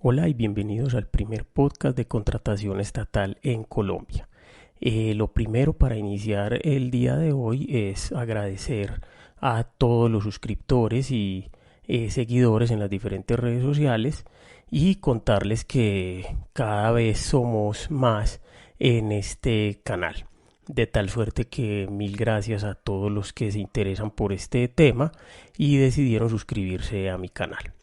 Hola y bienvenidos al primer podcast de contratación estatal en Colombia. Lo primero para iniciar el día de hoy es agradecer a todos los suscriptores y seguidores en las diferentes redes sociales y contarles que cada vez somos más en este canal. De tal suerte que mil gracias a todos los que se interesan por este tema y decidieron suscribirse a mi canal.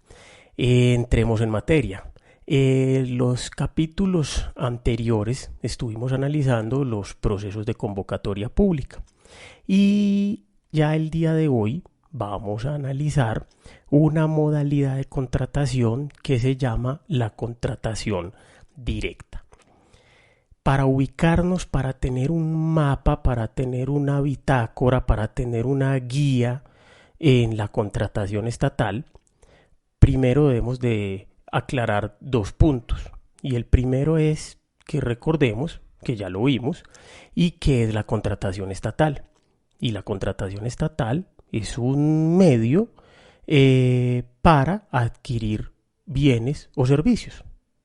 Entremos en materia. Los capítulos anteriores estuvimos analizando los procesos de convocatoria pública y ya el día de hoy vamos a analizar una modalidad de contratación que se llama la contratación directa. Para ubicarnos, para tener un mapa, para tener una bitácora, para tener una guía en la contratación estatal, primero debemos de aclarar dos puntos. Y el primero es que recordemos, que ya lo vimos, y que es la contratación estatal. Y la contratación estatal es un medio para adquirir bienes o servicios.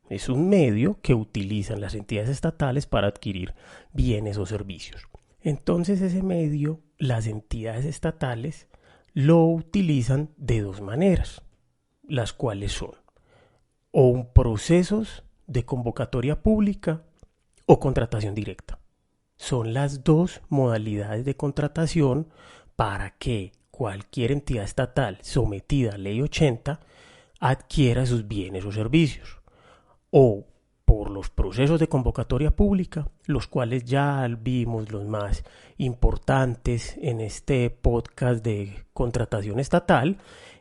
Es un medio que utilizan las entidades estatales para adquirir bienes o servicios. Entonces ese medio, las entidades estatales lo utilizan de dos maneras, las cuales son o un procesos de convocatoria pública o contratación directa. Son las dos modalidades de contratación para que cualquier entidad estatal sometida a Ley 80 adquiera sus bienes o servicios. O por los procesos de convocatoria pública, los cuales ya vimos los más importantes en este podcast de contratación estatal,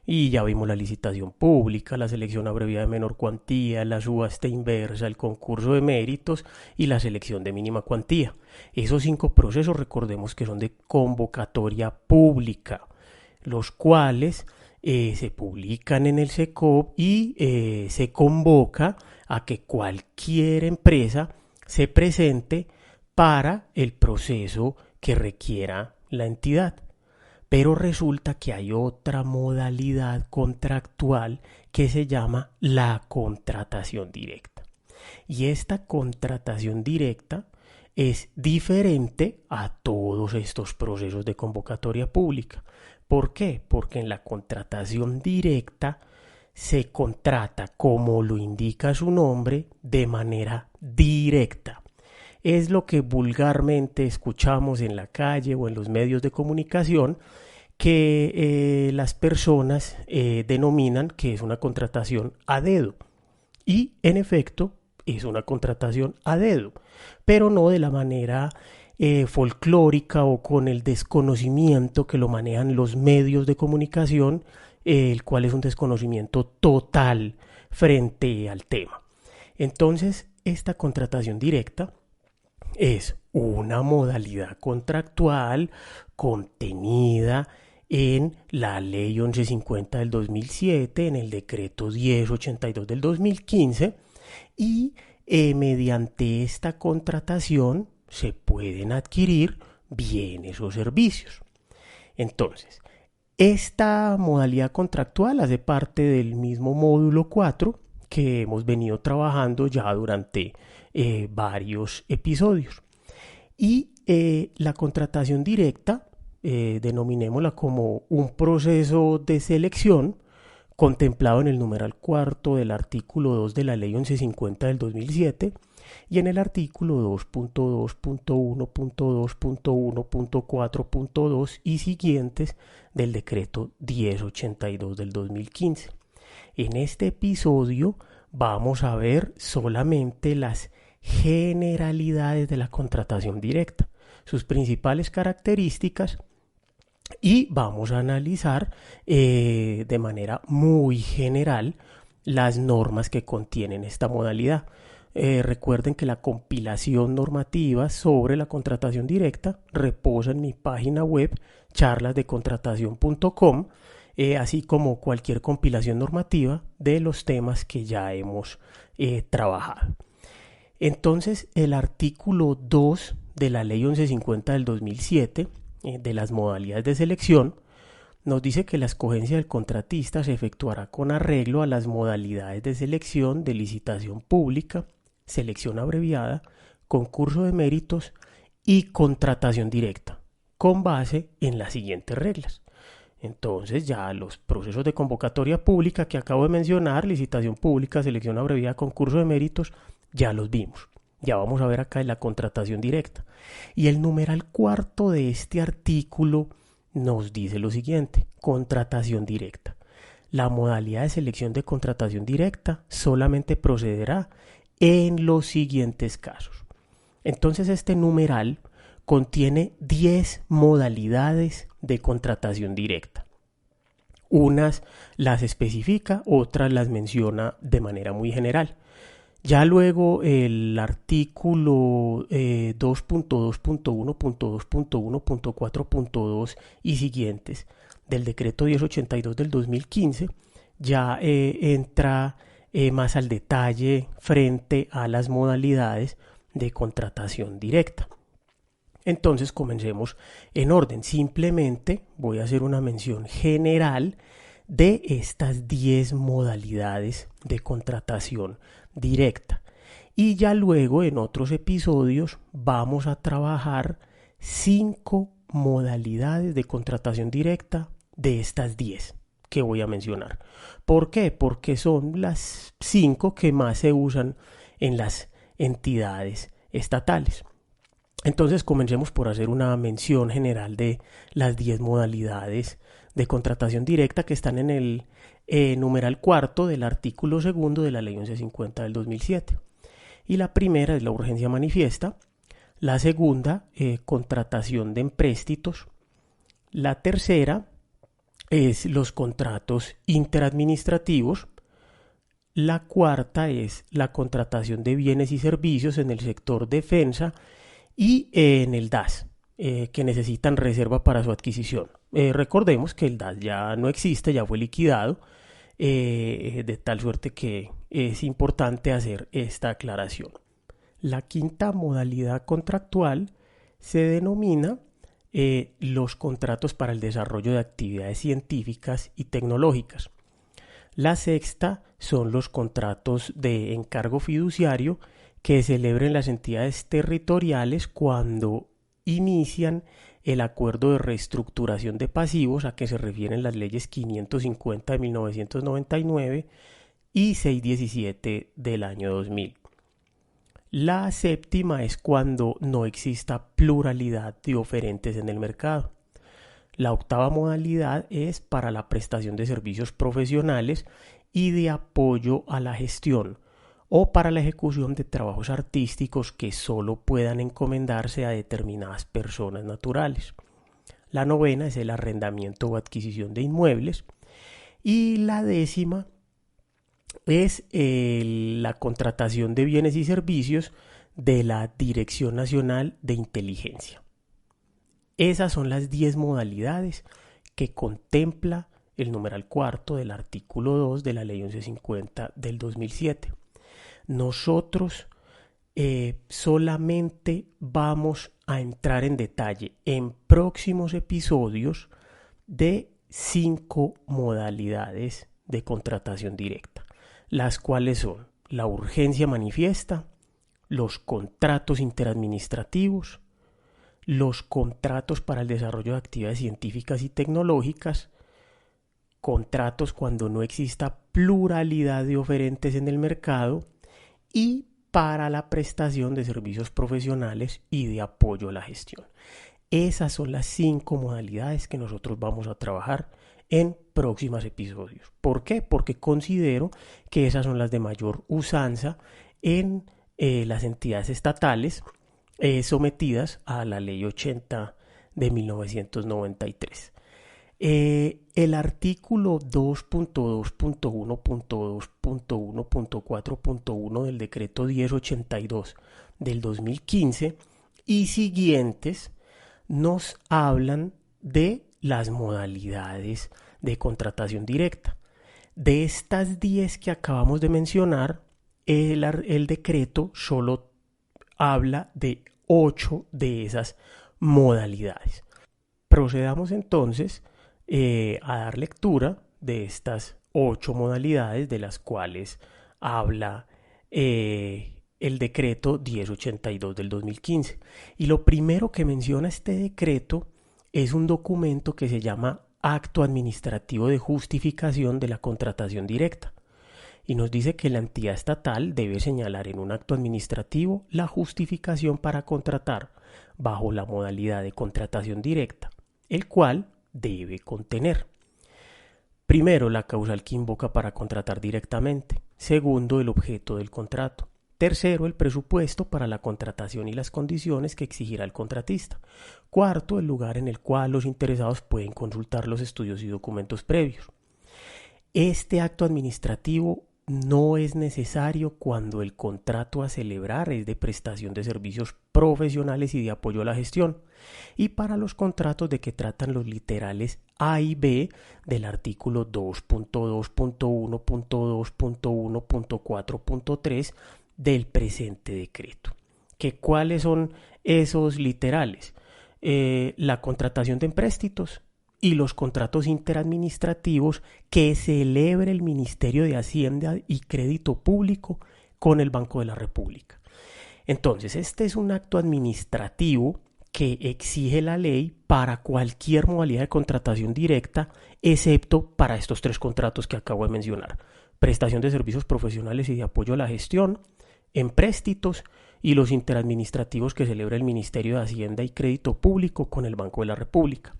y ya vimos la licitación pública, la selección abreviada de menor cuantía, la subasta inversa, el concurso de méritos y la selección de mínima cuantía. Esos 5 procesos recordemos que son de convocatoria pública, los cuales se publican en el SECOP y se convoca a que cualquier empresa se presente para el proceso que requiera la entidad. Pero resulta que hay otra modalidad contractual que se llama la contratación directa. Y esta contratación directa es diferente a todos estos procesos de convocatoria pública. ¿Por qué? Porque en la contratación directa se contrata, como lo indica su nombre, de manera directa. Es lo que vulgarmente escuchamos en la calle o en los medios de comunicación, que las personas denominan que es una contratación a dedo. Y en efecto es una contratación a dedo, pero no de la manera folclórica o con el desconocimiento que lo manejan los medios de comunicación, el cual es un desconocimiento total frente al tema. Entonces, esta contratación directa es una modalidad contractual contenida en la Ley 1150 del 2007, en el Decreto 1082 del 2015, y mediante esta contratación se pueden adquirir bienes o servicios. Entonces, esta modalidad contractual hace parte del mismo módulo 4 que hemos venido trabajando ya durante varios episodios. Y la contratación directa, denominémosla como un proceso de selección contemplado en el numeral cuarto del artículo 2 de la Ley 1150 del 2007 y en el artículo 2.2.1.2.1.4.2 y siguientes del decreto 1082 del 2015. En este episodio vamos a ver solamente las generalidades de la contratación directa, sus principales características, y vamos a analizar de manera muy general las normas que contienen esta modalidad. Recuerden que la compilación normativa sobre la contratación directa reposa en mi página web charlasdecontratación.com, así como cualquier compilación normativa de los temas que ya hemos trabajado. Entonces, el artículo 2 de la Ley 1150 del 2007, de las modalidades de selección, nos dice que la escogencia del contratista se efectuará con arreglo a las modalidades de selección de licitación pública, selección abreviada, concurso de méritos y contratación directa, con base en las siguientes reglas. Entonces ya los procesos de convocatoria pública que acabo de mencionar, licitación pública, selección abreviada, concurso de méritos, ya los vimos. Ya vamos a ver acá en la contratación directa. Y el numeral cuarto de este artículo nos dice lo siguiente: contratación directa. La modalidad de selección de contratación directa solamente procederá en los siguientes casos. Entonces este numeral contiene 10 modalidades de contratación directa. Unas las especifica, otras las menciona de manera muy general. Ya luego el artículo 2.2.1.2.1.4.2 y siguientes del decreto 1082 del 2015 ya entra más al detalle frente a las modalidades de contratación directa. Entonces comencemos en orden. Simplemente voy a hacer una mención general de estas 10 modalidades de contratación directa. Y ya luego en otros episodios vamos a trabajar 5 modalidades de contratación directa de estas 10 que voy a mencionar. ¿Por qué? Porque son las 5 que más se usan en las entidades estatales. Entonces comencemos por hacer una mención general de las 10 modalidades de contratación directa que están en el numeral cuarto del artículo segundo de la ley 1150 del 2007. Y la primera es la urgencia manifiesta, la segunda, contratación de empréstitos, la tercera es los contratos interadministrativos, la cuarta es la contratación de bienes y servicios en el sector defensa y en el DAS, que necesitan reserva para su adquisición. Recordemos que el DAS ya no existe, ya fue liquidado, de tal suerte que es importante hacer esta aclaración. La quinta modalidad contractual se denomina los contratos para el desarrollo de actividades científicas y tecnológicas. La sexta son los contratos de encargo fiduciario que celebren las entidades territoriales cuando inician el acuerdo de reestructuración de pasivos a que se refieren las leyes 550 de 1999 y 617 del año 2000. La séptima es cuando no exista pluralidad de oferentes en el mercado. La octava modalidad es para la prestación de servicios profesionales y de apoyo a la gestión o para la ejecución de trabajos artísticos que solo puedan encomendarse a determinadas personas naturales. La novena es el arrendamiento o adquisición de inmuebles. Y la décima es la contratación de bienes y servicios de la Dirección Nacional de Inteligencia. Esas son las 10 modalidades que contempla el numeral cuarto del artículo 2 de la ley 1150 del 2007. Nosotros solamente vamos a entrar en detalle en próximos episodios de 5 modalidades de contratación directa, las cuales son la urgencia manifiesta, los contratos interadministrativos, los contratos para el desarrollo de actividades científicas y tecnológicas, contratos cuando no exista pluralidad de oferentes en el mercado y para la prestación de servicios profesionales y de apoyo a la gestión. Esas son las 5 modalidades que nosotros vamos a trabajar en próximos episodios. ¿Por qué? Porque considero que esas son las de mayor usanza en las entidades estatales sometidas a la ley 80 de 1993. El artículo 2.2.1.2.1.4.1 del decreto 1082 del 2015 y siguientes nos hablan de las modalidades de contratación directa. De estas 10 que acabamos de mencionar, el decreto solo habla de 8 de esas modalidades. Procedamos entonces a dar lectura de estas 8 modalidades de las cuales habla el decreto 1082 del 2015. Y lo primero que menciona este decreto es un documento que se llama Acto Administrativo de Justificación de la Contratación Directa. Y nos dice que la entidad estatal debe señalar en un acto administrativo la justificación para contratar bajo la modalidad de contratación directa, el cual debe contener: primero, la causal que invoca para contratar directamente; segundo, el objeto del contrato; tercero, el presupuesto para la contratación y las condiciones que exigirá el contratista; cuarto, el lugar en el cual los interesados pueden consultar los estudios y documentos previos. Este acto administrativo no es necesario cuando el contrato a celebrar es de prestación de servicios profesionales y de apoyo a la gestión, y para los contratos de que tratan los literales A y B del artículo 2.2.1.2.1.4.3 del presente decreto. ¿Cuáles son esos literales? La contratación de empréstitos y los contratos interadministrativos que celebre el Ministerio de Hacienda y Crédito Público con el Banco de la República. Entonces, este es un acto administrativo que exige la ley para cualquier modalidad de contratación directa, excepto para estos 3 contratos que acabo de mencionar: prestación de servicios profesionales y de apoyo a la gestión, empréstitos y los interadministrativos que celebra el Ministerio de Hacienda y Crédito Público con el Banco de la República.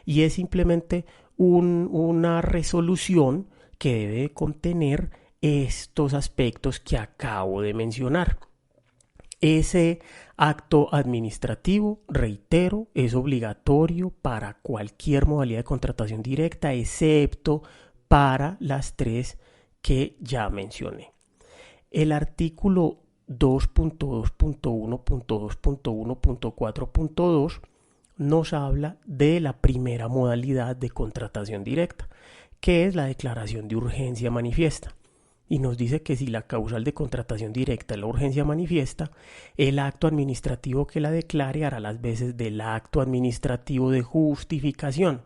Y es simplemente una resolución que debe contener estos aspectos que acabo de mencionar. Ese acto administrativo, reitero, es obligatorio para cualquier modalidad de contratación directa, excepto para las 3 que ya mencioné. El artículo 2.2.1.2.1.4.2 nos habla de la primera modalidad de contratación directa, que es la declaración de urgencia manifiesta. Y nos dice que si la causal de contratación directa es la urgencia manifiesta, el acto administrativo que la declare hará las veces del acto administrativo de justificación.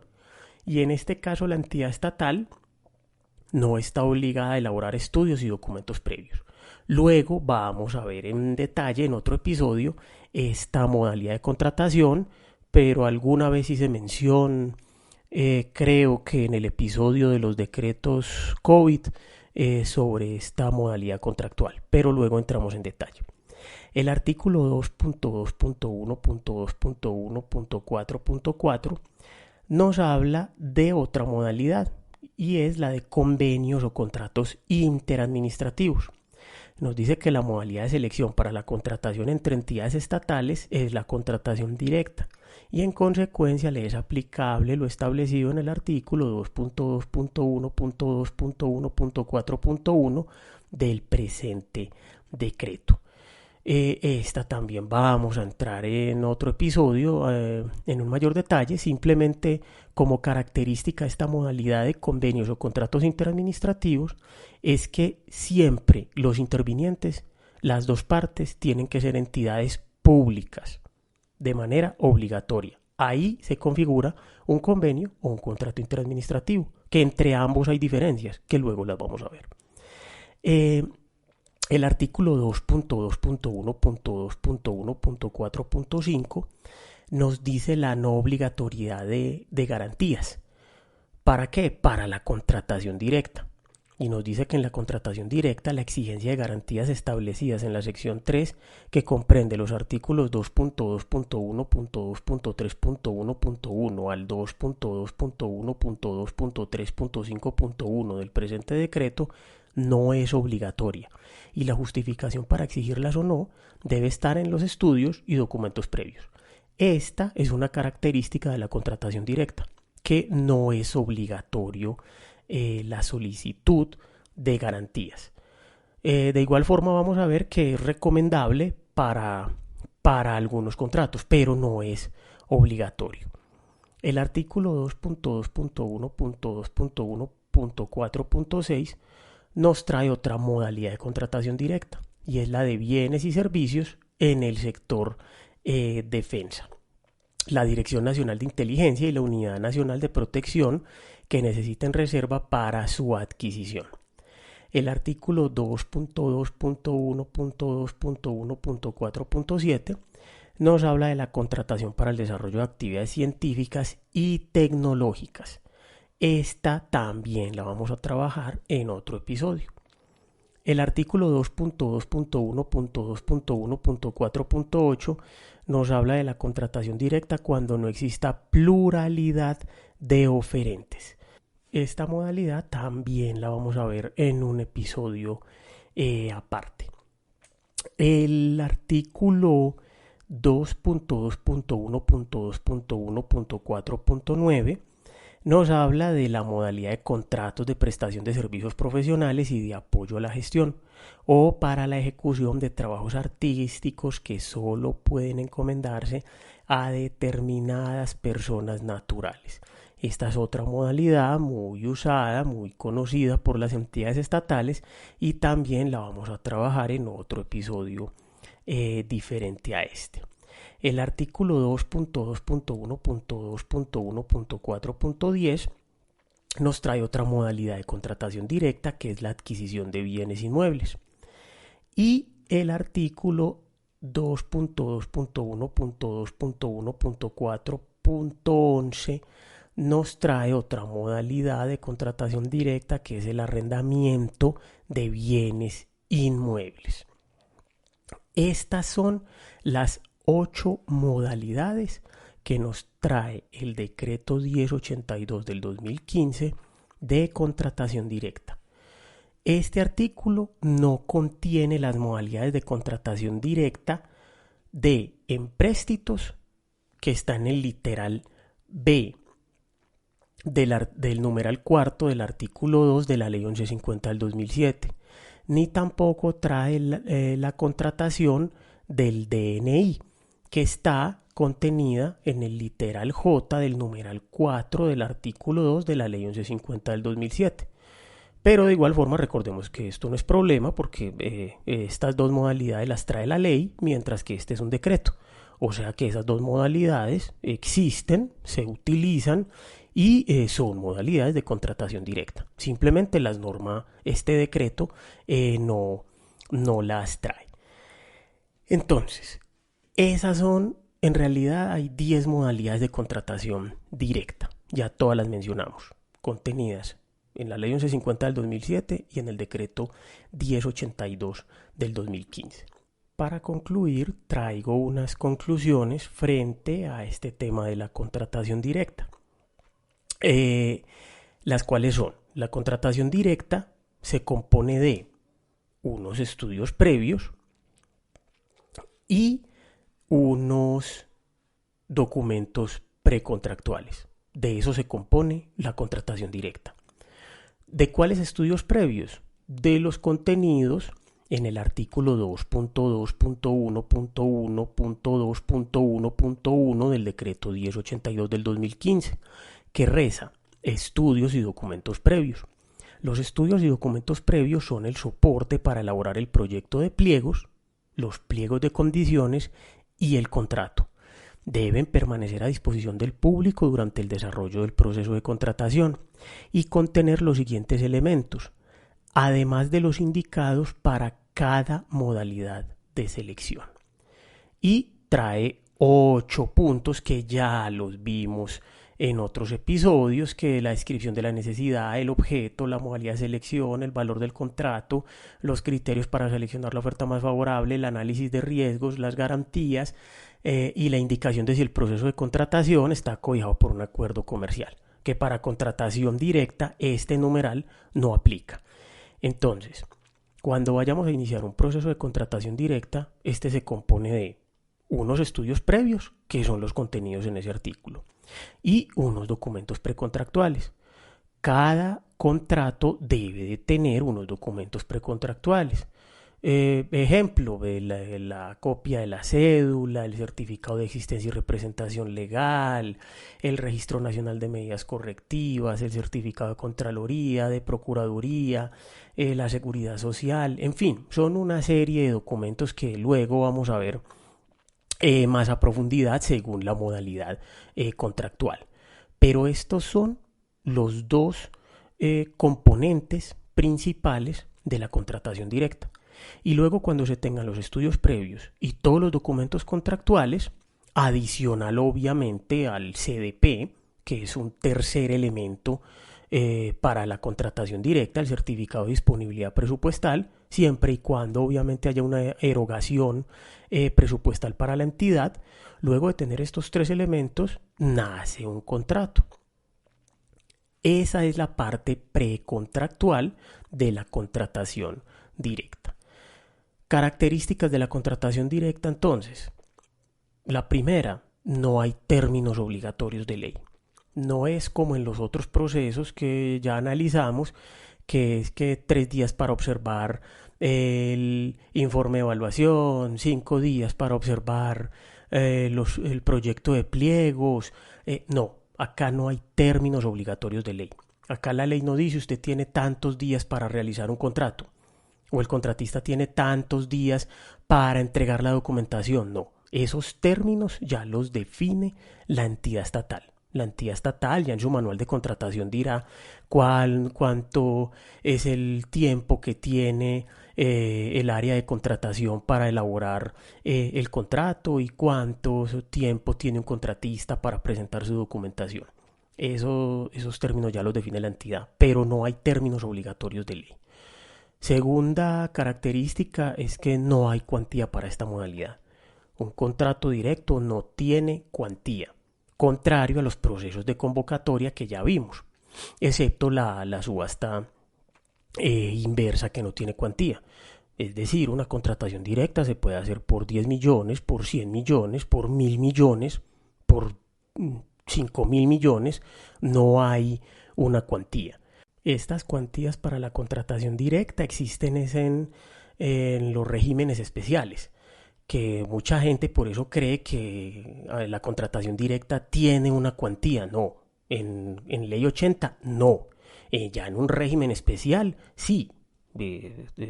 Y en este caso la entidad estatal no está obligada a elaborar estudios y documentos previos. Luego vamos a ver en detalle en otro episodio esta modalidad de contratación, pero alguna vez hice mención, creo que en el episodio de los decretos COVID, sobre esta modalidad contractual, pero luego entramos en detalle. El artículo 2.2.1.2.1.4.4 nos habla de otra modalidad, y es la de convenios o contratos interadministrativos. Nos dice que la modalidad de selección para la contratación entre entidades estatales es la contratación directa, y en consecuencia le es aplicable lo establecido en el artículo 2.2.1.2.1.4.1 del presente decreto. Esta también vamos a entrar en otro episodio en un mayor detalle. Simplemente, como característica de esta modalidad de convenios o contratos interadministrativos, es que siempre los intervinientes, las 2 partes, tienen que ser entidades públicas de manera obligatoria. Ahí se configura un convenio o un contrato interadministrativo, que entre ambos hay diferencias, que luego las vamos a ver. El artículo 2.2.1.2.1.4.5 nos dice la no obligatoriedad de garantías. ¿Para qué? Para la contratación directa. Y nos dice que en la contratación directa la exigencia de garantías establecidas en la sección 3, que comprende los artículos 2.2.1.2.3.1.1 al 2.2.1.2.3.5.1 del presente decreto, no es obligatoria, y la justificación para exigirlas o no debe estar en los estudios y documentos previos. Esta es una característica de la contratación directa, que no es obligatorio la solicitud de garantías. De igual forma vamos a ver que es recomendable para algunos contratos, pero no es obligatorio. El artículo 2.2.1.2.1.4.6 nos trae otra modalidad de contratación directa, y es la de bienes y servicios en el sector defensa. la Dirección Nacional de Inteligencia y la Unidad Nacional de Protección que necesiten reserva para su adquisición. El artículo 2.2.1.2.1.4.7 nos habla de la contratación para el desarrollo de actividades científicas y tecnológicas. Esta también la vamos a trabajar en otro episodio. El artículo 2.2.1.2.1.4.8 nos habla de la contratación directa cuando no exista pluralidad de oferentes. Esta modalidad también la vamos a ver en un episodio aparte. El artículo 2.2.1.2.1.4.9 nos habla de la modalidad de contratos de prestación de servicios profesionales y de apoyo a la gestión o para la ejecución de trabajos artísticos que solo pueden encomendarse a determinadas personas naturales. Esta es otra modalidad muy usada, muy conocida por las entidades estatales y también la vamos a trabajar en otro episodio diferente a este. El artículo 2.2.1.2.1.4.10 nos trae otra modalidad de contratación directa que es la adquisición de bienes inmuebles. Y el artículo 2.2.1.2.1.4.11 nos trae otra modalidad de contratación directa que es el arrendamiento de bienes inmuebles. Estas son las 8 modalidades que nos trae el decreto 1082 del 2015 de contratación directa. Este artículo no contiene las modalidades de contratación directa de empréstitos que está en el literal B del numeral cuarto del artículo 2 de la ley 1150 del 2007, ni tampoco trae la contratación del DNI, que está contenida en el literal J del numeral 4 del artículo 2 de la ley 1150 del 2007. Pero de igual forma recordemos que esto no es problema porque estas dos modalidades las trae la ley, mientras que este es un decreto. O sea que esas dos modalidades existen, se utilizan y son modalidades de contratación directa. Simplemente las norma este decreto no las trae. Entonces, esas son, en realidad hay 10 modalidades de contratación directa. Ya todas las mencionamos, contenidas en la ley 1150 del 2007 y en el decreto 1082 del 2015. Para concluir, traigo unas conclusiones frente a este tema de la contratación directa. Las cuales son: la contratación directa se compone de unos estudios previos y unos documentos precontractuales. De eso se compone la contratación directa. ¿De cuáles estudios previos? De los contenidos en el artículo 2.2.1.1.2.1.1 del decreto 1082 del 2015, que reza estudios y documentos previos. Los estudios y documentos previos son el soporte para elaborar el proyecto de pliegos, los pliegos de condiciones y el contrato. Deben permanecer a disposición del público durante el desarrollo del proceso de contratación y contener los siguientes elementos, además de los indicados para cada modalidad de selección. Y trae 8 puntos que ya los vimos en otros episodios, que la descripción de la necesidad, el objeto, la modalidad de selección, el valor del contrato, los criterios para seleccionar la oferta más favorable, el análisis de riesgos, las garantías y la indicación de si el proceso de contratación está cobijado por un acuerdo comercial, que para contratación directa este numeral no aplica. Entonces, cuando vayamos a iniciar un proceso de contratación directa, este se compone de unos estudios previos, que son los contenidos en ese artículo, y unos documentos precontractuales. Cada contrato debe de tener unos documentos precontractuales. Ejemplo, la copia de la cédula, el certificado de existencia y representación legal, el registro nacional de medidas correctivas, el certificado de Contraloría, de Procuraduría, la seguridad social, en fin, son una serie de documentos que luego vamos a ver más a profundidad según la modalidad contractual. Pero estos son los dos componentes principales de la contratación directa. Y luego, cuando se tengan los estudios previos y todos los documentos contractuales, adicional obviamente al CDP, que es un tercer elemento para la contratación directa, el certificado de disponibilidad presupuestal, siempre y cuando obviamente haya una erogación presupuestal para la entidad. Luego de tener estos tres elementos, nace un contrato. Esa es la parte precontractual de la contratación directa. Características de la contratación directa, entonces. La primera, no hay términos obligatorios de ley. No es como en los otros procesos que ya analizamos, que es que 3 días para observar el informe de evaluación, 5 días para observar el proyecto de pliegos. No, acá no hay términos obligatorios de ley. Acá la ley no dice usted tiene tantos días para realizar un contrato o el contratista tiene tantos días para entregar la documentación. No, esos términos ya los define la entidad estatal. La entidad estatal ya en su manual de contratación dirá cuánto es el tiempo que tiene el área de contratación para elaborar el contrato y cuánto tiempo tiene un contratista para presentar su documentación. Esos términos ya los define la entidad, pero no hay términos obligatorios de ley. Segunda característica es que no hay cuantía para esta modalidad. Un contrato directo no tiene cuantía, contrario a los procesos de convocatoria que ya vimos, excepto la subasta inversa, que no tiene cuantía. Es decir, una contratación directa se puede hacer por 10 millones, por 100 millones, por 1000 millones, por 5000 millones. No hay una cuantía. Estas cuantías para la contratación directa existen en los regímenes especiales, que mucha gente por eso cree que la contratación directa tiene una cuantía. No, en ley 80 no. Ya en un régimen especial sí.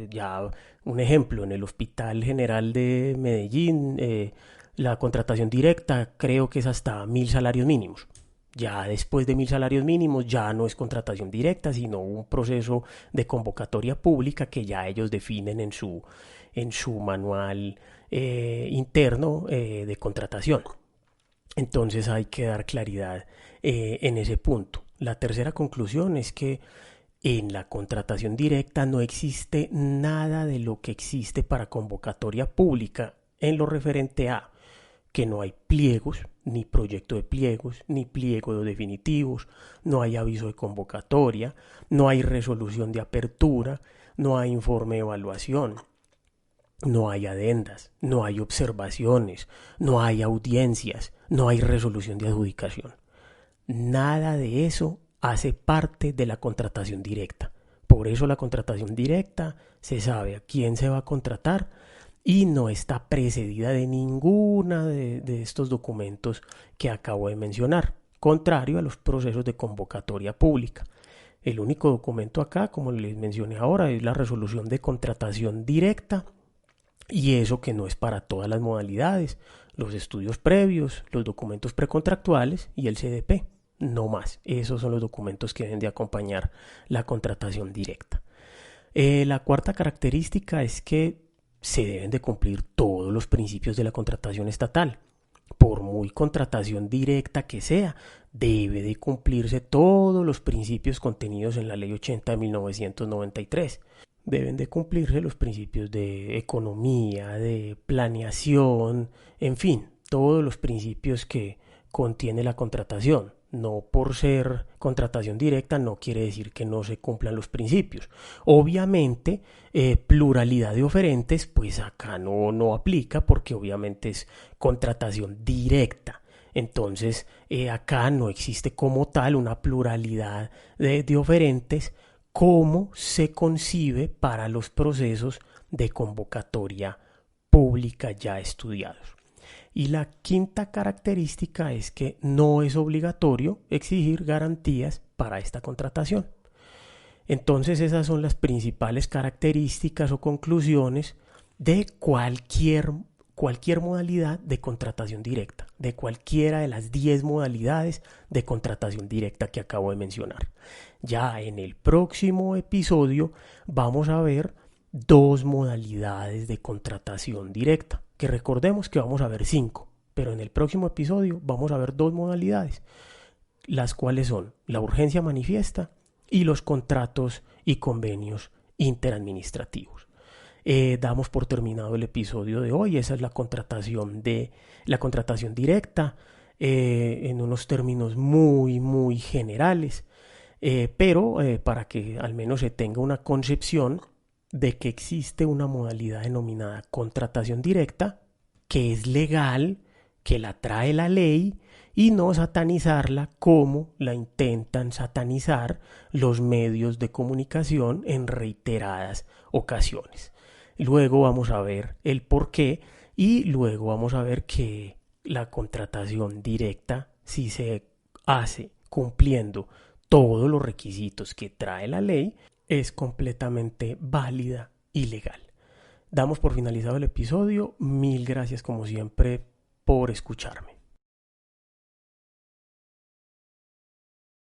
Ya un ejemplo, en el Hospital General de Medellín, la contratación directa creo que es hasta 1000 salarios mínimos. Ya después de 1000 salarios mínimos ya no es contratación directa, sino un proceso de convocatoria pública que ya ellos definen en su manual interno de contratación. Entonces hay que dar claridad en ese punto. La tercera conclusión es que en la contratación directa no existe nada de lo que existe para convocatoria pública en lo referente a que no hay pliegos, ni proyecto de pliegos, ni pliegos definitivos, no hay aviso de convocatoria, no hay resolución de apertura, no hay informe de evaluación, no hay adendas, no hay observaciones, no hay audiencias, no hay resolución de adjudicación. Nada de eso hace parte de la contratación directa. Por eso la contratación directa se sabe a quién se va a contratar y no está precedida de ninguna de estos documentos que acabo de mencionar, contrario a los procesos de convocatoria pública. El único documento acá, como les mencioné ahora, es la resolución de contratación directa, y eso que no es para todas las modalidades, los estudios previos, los documentos precontractuales y el CDP. No más, esos son los documentos que deben de acompañar la contratación directa. La cuarta característica es que se deben de cumplir todos los principios de la contratación estatal. Por muy contratación directa que sea, debe de cumplirse todos los principios contenidos en la Ley 80 de 1993. Deben de cumplirse los principios de economía, de planeación, en fin, todos los principios que contiene la contratación. No por ser contratación directa no quiere decir que no se cumplan los principios. Obviamente, pluralidad de oferentes, pues acá no aplica porque obviamente es contratación directa. Entonces, acá no existe como tal una pluralidad de oferentes como se concibe para los procesos de convocatoria pública ya estudiados. Y la quinta característica es que no es obligatorio exigir garantías para esta contratación. Entonces esas son las principales características o conclusiones de cualquier cualquier modalidad de contratación directa, de cualquiera de las 10 modalidades de contratación directa que acabo de mencionar. Ya en el próximo episodio vamos a ver 2 modalidades de contratación directa, que recordemos que vamos a ver 5, pero en el próximo episodio vamos a ver 2 modalidades, las cuales son la urgencia manifiesta y los contratos y convenios interadministrativos. Damos por terminado el episodio de hoy. Esa es la contratación directa, en unos términos muy generales, pero para que al menos se tenga una concepción de que existe una modalidad denominada contratación directa, que es legal, que la trae la ley, y no satanizarla como la intentan satanizar los medios de comunicación en reiteradas ocasiones. Luego vamos a ver el por qué, y luego vamos a ver que la contratación directa, si se hace cumpliendo todos los requisitos que trae la ley, es completamente válida y legal. Damos por finalizado el episodio. Mil gracias como siempre por escucharme.